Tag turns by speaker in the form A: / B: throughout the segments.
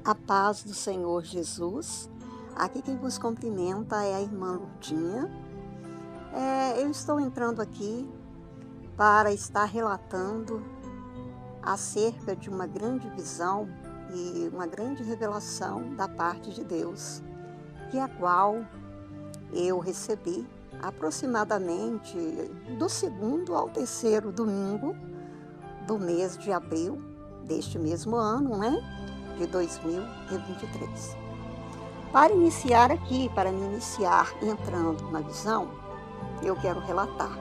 A: A paz do Senhor Jesus. Aqui quem vos cumprimenta é a irmã Lurdinha. Eu estou entrando aqui para estar relatando acerca de uma grande visão e uma grande revelação da parte de Deus, a qual eu recebi aproximadamente do segundo ao terceiro domingo do mês de abril deste mesmo ano, de 2023. Para iniciar aqui, para me iniciar entrando na visão, eu quero relatar.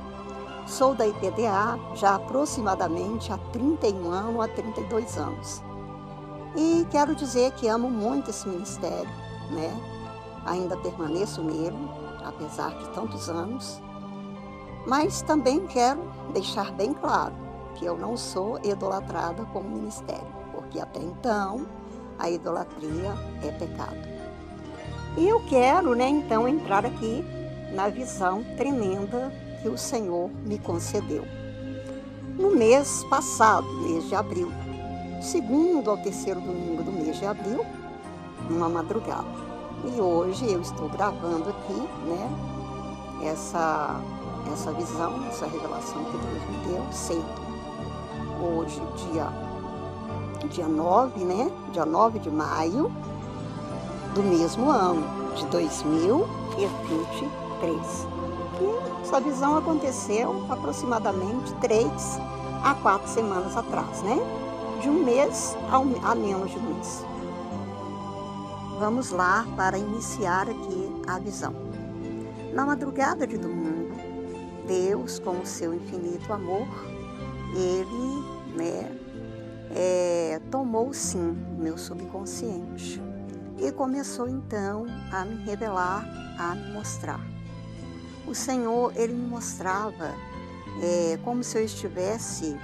A: Sou da IPDA já aproximadamente há 31 anos, há 32 anos. E quero dizer que amo muito esse ministério, Ainda permaneço nele, apesar de tantos anos. Mas também quero deixar bem claro que eu não sou idolatrada com o ministério, porque até então a idolatria é pecado. E eu quero, então, entrar aqui na visão tremenda que o Senhor me concedeu. No mês passado, mês de abril, segundo ao terceiro domingo do mês de abril, numa madrugada. E hoje eu estou gravando aqui, essa visão, essa revelação que Deus me deu, cedo. Hoje, dia 9, Dia 9 de maio do mesmo ano, de 2023. E essa visão aconteceu aproximadamente 3 a 4 semanas atrás, De um mês a menos de um mês. Vamos lá para iniciar aqui a visão. Na madrugada de domingo, Deus, com o seu infinito amor, Ele, tomou sim o meu subconsciente e começou então a me revelar, a me mostrar. O Senhor, Ele me mostrava como se eu estivesse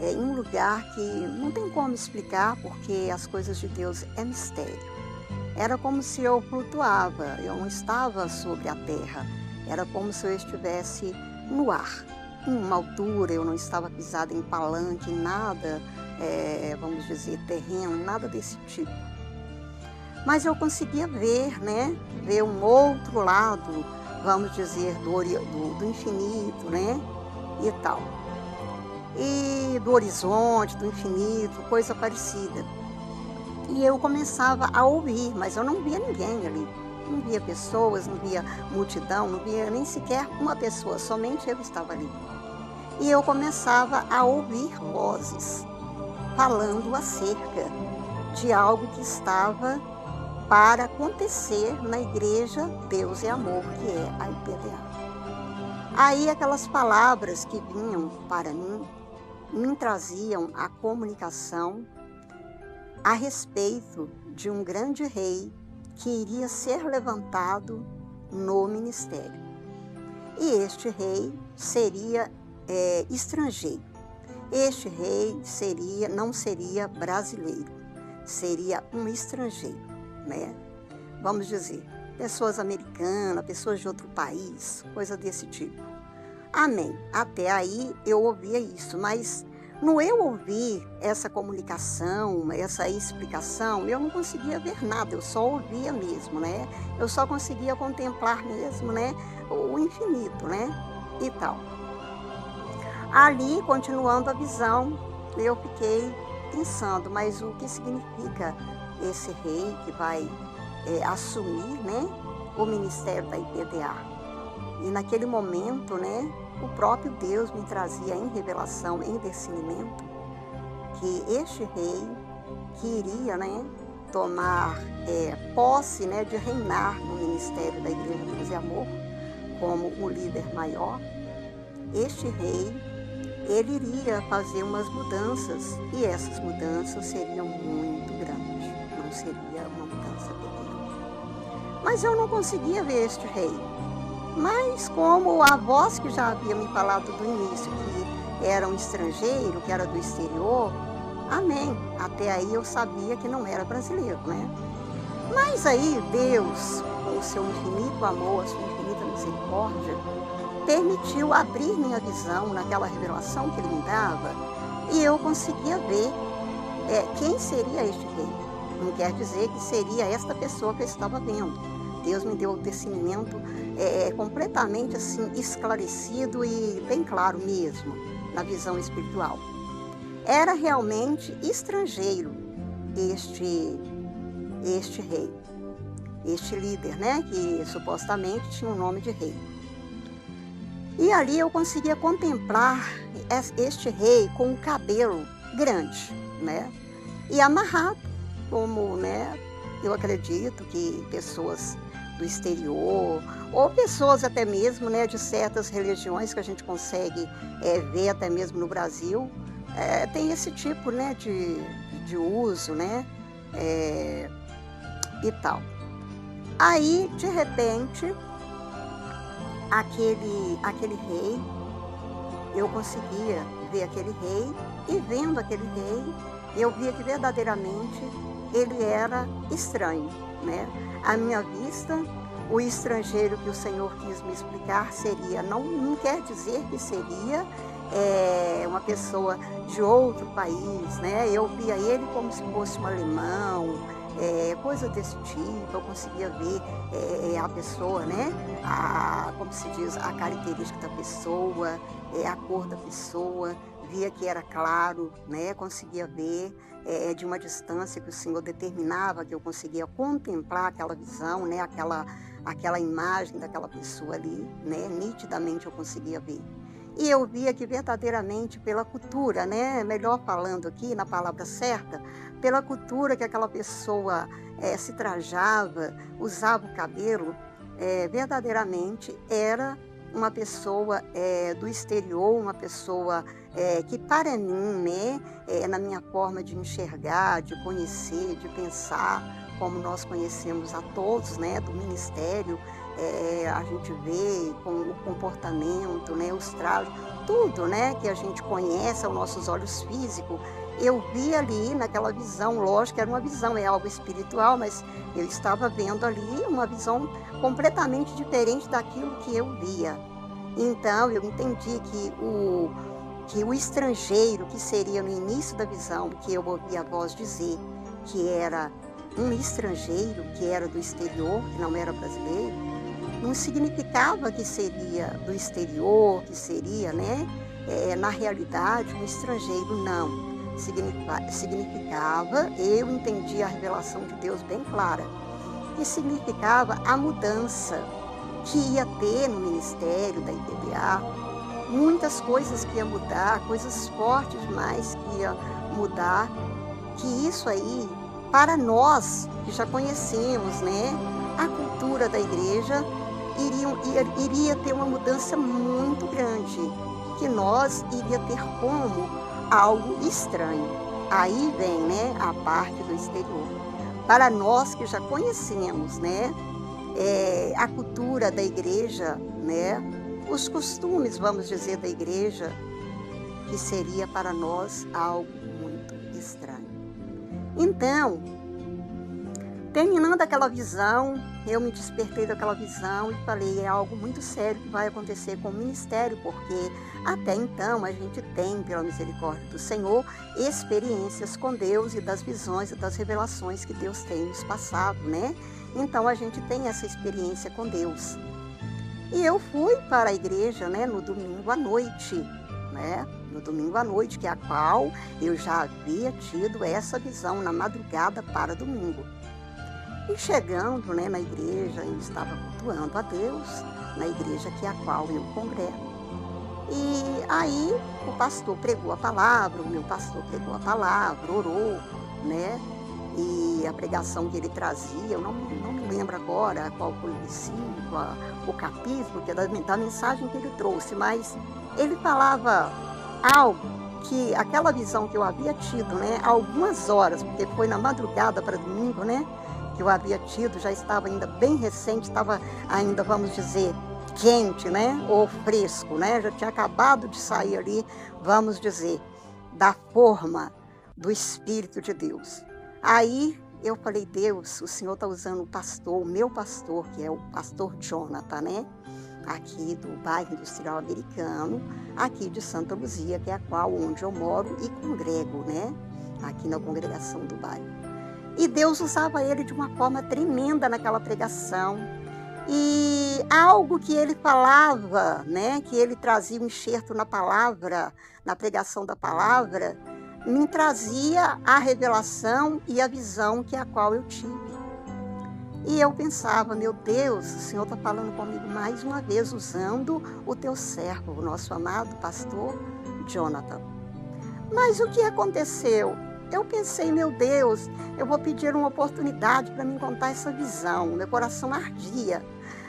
A: em um lugar que não tem como explicar, porque as coisas de Deus é mistério. Era como se eu flutuava, eu não estava sobre a terra, era como se eu estivesse no ar, em uma altura, eu não estava pisada em palanque, em nada, vamos dizer, terreno, nada desse tipo. Mas eu conseguia ver, ver um outro lado, vamos dizer, do infinito, e tal. E do horizonte, do infinito, coisa parecida. E eu começava a ouvir, mas eu não via ninguém ali. Não via pessoas, não via multidão, não via nem sequer uma pessoa, somente eu estava ali. E eu começava a ouvir vozes falando acerca de algo que estava para acontecer na igreja Deus é Amor, que é a IPDA. Aí aquelas palavras que vinham para mim, me traziam a comunicação a respeito de um grande rei que iria ser levantado no ministério. E este rei seria estrangeiro. Este rei não seria brasileiro, seria um estrangeiro, Vamos dizer, pessoas americanas, pessoas de outro país, coisa desse tipo. Amém. Até aí eu ouvia isso, mas no eu ouvir essa comunicação, essa explicação, eu não conseguia ver nada, eu só ouvia mesmo, Eu só conseguia contemplar mesmo, o infinito, e tal. Ali, continuando a visão, eu fiquei pensando, mas o que significa esse rei que vai assumir, o ministério da IPDA? E naquele momento, o próprio Deus me trazia em revelação, em discernimento, que este rei que iria, tomar posse, de reinar no ministério da Igreja Deus e Amor, como o líder maior, este rei, ele iria fazer umas mudanças, e essas mudanças seriam muito grandes, não seria uma mudança pequena. Mas eu não conseguia ver este rei. Mas como a voz que já havia me falado do início, que era um estrangeiro, que era do exterior, amém. Até aí eu sabia que não era brasileiro, Mas aí Deus, com o seu infinito amor, a sua infinita misericórdia, permitiu abrir minha visão naquela revelação que Ele me dava, e eu conseguia ver quem seria este rei. não quer dizer que seria esta pessoa que eu estava vendo. Deus me deu o discernimento completamente assim esclarecido e bem claro mesmo, na visão espiritual. Era realmente estrangeiro este rei, este líder, né, que supostamente tinha o nome de rei. E ali eu conseguia contemplar este rei com o cabelo grande, né, e amarrado, como, né, eu acredito que pessoas do exterior, ou pessoas até mesmo, né, de certas religiões que a gente consegue ver até mesmo no Brasil, tem esse tipo, né, de uso, né, e tal. Aí, de repente, aquele rei, eu conseguia ver aquele rei, e vendo aquele rei, eu via que verdadeiramente ele era estranho, né? À minha vista, o estrangeiro que o Senhor quis me explicar seria, não quer dizer que seria uma pessoa de outro país, né? Eu via ele como se fosse um alemão, coisa desse tipo. Eu conseguia ver a pessoa, né? Como se diz, a característica da pessoa, a cor da pessoa, via que era claro, né? Conseguia ver de uma distância que o Senhor determinava, que eu conseguia contemplar aquela visão, né? Aquela imagem daquela pessoa ali, né? Nitidamente eu conseguia ver. E eu via que verdadeiramente pela cultura, né? Melhor falando aqui na palavra certa, pela cultura que aquela pessoa se trajava, usava o cabelo, verdadeiramente era uma pessoa do exterior, uma pessoa que para mim, né, na minha forma de enxergar, de conhecer, de pensar, como nós conhecemos a todos, né, do ministério, a gente vê com o comportamento, né, os trajes, tudo, né, que a gente conhece aos nossos olhos físicos. Eu vi ali naquela visão, lógico que era uma visão, é algo espiritual, mas eu estava vendo ali uma visão completamente diferente daquilo que eu via. Então eu entendi que o estrangeiro, que seria no início da visão, que eu ouvi a voz dizer que era um estrangeiro, que era do exterior, que não era brasileiro, não significava que seria do exterior, que seria, né, na realidade, um estrangeiro, não. Significava, eu entendi a revelação de Deus bem clara, que significava a mudança que ia ter no ministério da IPBA, muitas coisas que ia mudar, coisas fortes demais que ia mudar, que isso aí, para nós que já conhecemos, né, a cultura da igreja, iria ter uma mudança muito grande, que nós iria ter como algo estranho. Aí vem, né, a parte do exterior. Para nós que já conhecemos, né, a cultura da igreja, né, os costumes, vamos dizer, da igreja, que seria para nós algo muito estranho. Então, terminando aquela visão, eu me despertei daquela visão e falei, é algo muito sério que vai acontecer com o ministério, porque até então a gente tem, pela misericórdia do Senhor, experiências com Deus e das visões e das revelações que Deus tem nos passado, né? Então a gente tem essa experiência com Deus. E eu fui para a igreja, né, no domingo à noite, né? No domingo à noite, que é a qual eu já havia tido essa visão na madrugada para domingo. E chegando, né, na igreja, eu estava cultuando a Deus, na igreja que é a qual eu congrego. E aí o pastor pregou a palavra, o meu pastor pregou a palavra, orou, né? E a pregação que ele trazia, eu não me lembro agora qual foi o versículo, o capítulo, que é da mensagem que ele trouxe, mas ele falava algo que aquela visão que eu havia tido, né, há algumas horas, porque foi na madrugada para domingo, né, que eu havia tido, já estava ainda bem recente, estava ainda, vamos dizer, quente, né, ou fresco, né, já tinha acabado de sair ali, vamos dizer, da forma do Espírito de Deus. Aí eu falei, Deus, o Senhor está usando o pastor, o meu pastor, que é o pastor Jonathan, né, aqui do bairro Industrial Americano, aqui de Santa Luzia, que é a qual onde eu moro e congrego, né, aqui na congregação do bairro. E Deus usava ele de uma forma tremenda naquela pregação. E algo que ele falava, né, que ele trazia um enxerto na palavra, na pregação da palavra, me trazia a revelação e a visão que a qual eu tive. E eu pensava, meu Deus, o Senhor está falando comigo mais uma vez, usando o teu servo, o nosso amado pastor Jonathan. Mas o que aconteceu? Eu pensei, meu Deus, eu vou pedir uma oportunidade para me contar essa visão. Meu coração ardia.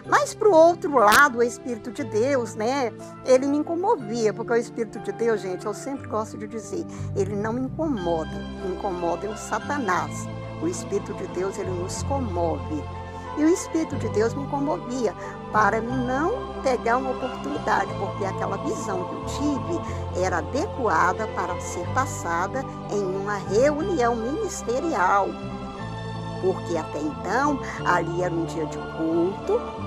A: Mas, para o outro lado, o Espírito de Deus, né, ele me comovia, porque o Espírito de Deus, gente, eu sempre gosto de dizer, ele não me incomoda. O que me incomoda é o Satanás. O Espírito de Deus, ele nos comove. E o Espírito de Deus me comovia para não pegar uma oportunidade, porque aquela visão que eu tive era adequada para ser passada em uma reunião ministerial. Porque até então, ali era um dia de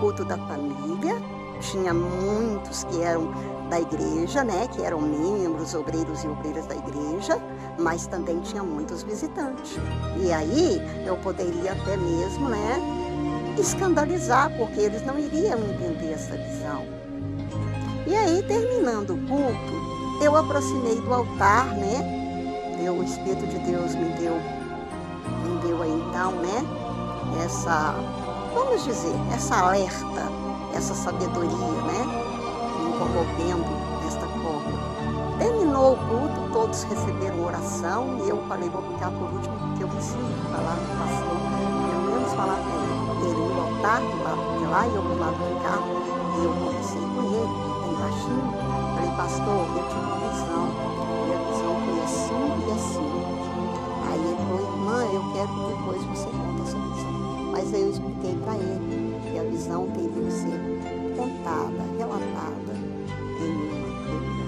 A: culto da família, tinha muitos que eram da igreja, né, que eram membros, obreiros e obreiras da igreja, mas também tinha muitos visitantes. E aí eu poderia até mesmo, né, escandalizar, porque eles não iriam entender essa visão. E aí, terminando o culto, eu aproximei do altar, né, o Espírito de Deus me deu aí então, né, essa, vamos dizer, essa alerta, essa sabedoria, né, me comovendo desta forma. Terminou o culto, todos receberam oração e eu falei, vou ficar por último porque eu preciso falar com o pastor, pelo menos falar com ele no altar do lado de lá e eu do lado de cá. E eu conversei com ele, bem baixinho, falei, pastor, eu tive uma visão, e a visão foi assim e assim. Aí ele falou, irmã, eu quero que depois você conte essa visão. Mas aí eu expliquei para ele que a visão teria que ser contada, relatada em uma Bíblia.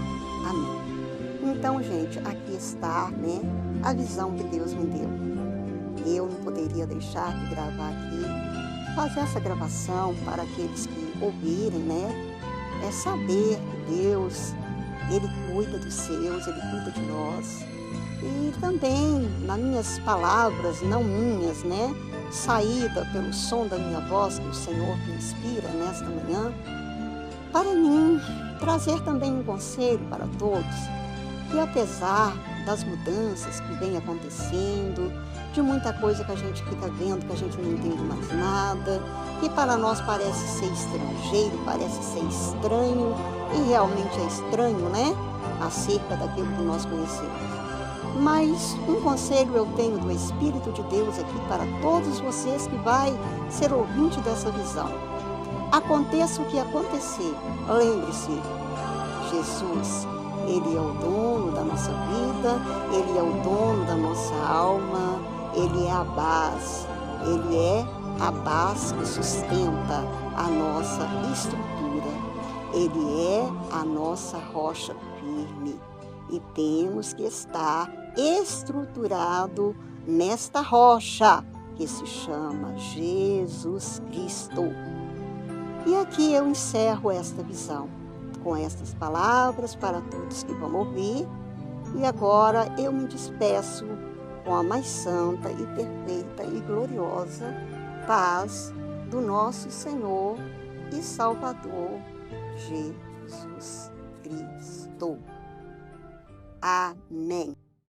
A: Amém. Então, gente, aqui está, né, a visão que Deus me deu. Eu não poderia deixar de gravar aqui, fazer essa gravação para aqueles que ouvirem, né, é saber que Deus, Ele cuida dos seus, Ele cuida de nós. E também, nas minhas palavras, não minhas, né, saída pelo som da minha voz, que o Senhor me inspira nesta manhã, para mim trazer também um conselho para todos, que apesar das mudanças que vem acontecendo, de muita coisa que a gente fica vendo, que a gente não entende mais nada, que para nós parece ser estrangeiro, parece ser estranho, e realmente é estranho, né, acerca daquilo que nós conhecemos. Mas um conselho eu tenho do Espírito de Deus aqui para todos vocês que vai ser ouvinte dessa visão. Aconteça o que acontecer, lembre-se, Jesus, Ele é o dono da nossa vida, Ele é o dono da nossa alma, Ele é a base, Ele é a base que sustenta a nossa estrutura, Ele é a nossa rocha firme e temos que estar estruturado nesta rocha que se chama Jesus Cristo. E aqui eu encerro esta visão com estas palavras para todos que vão ouvir. E agora eu me despeço com a mais santa e perfeita e gloriosa paz do nosso Senhor e Salvador Jesus Cristo. Amém.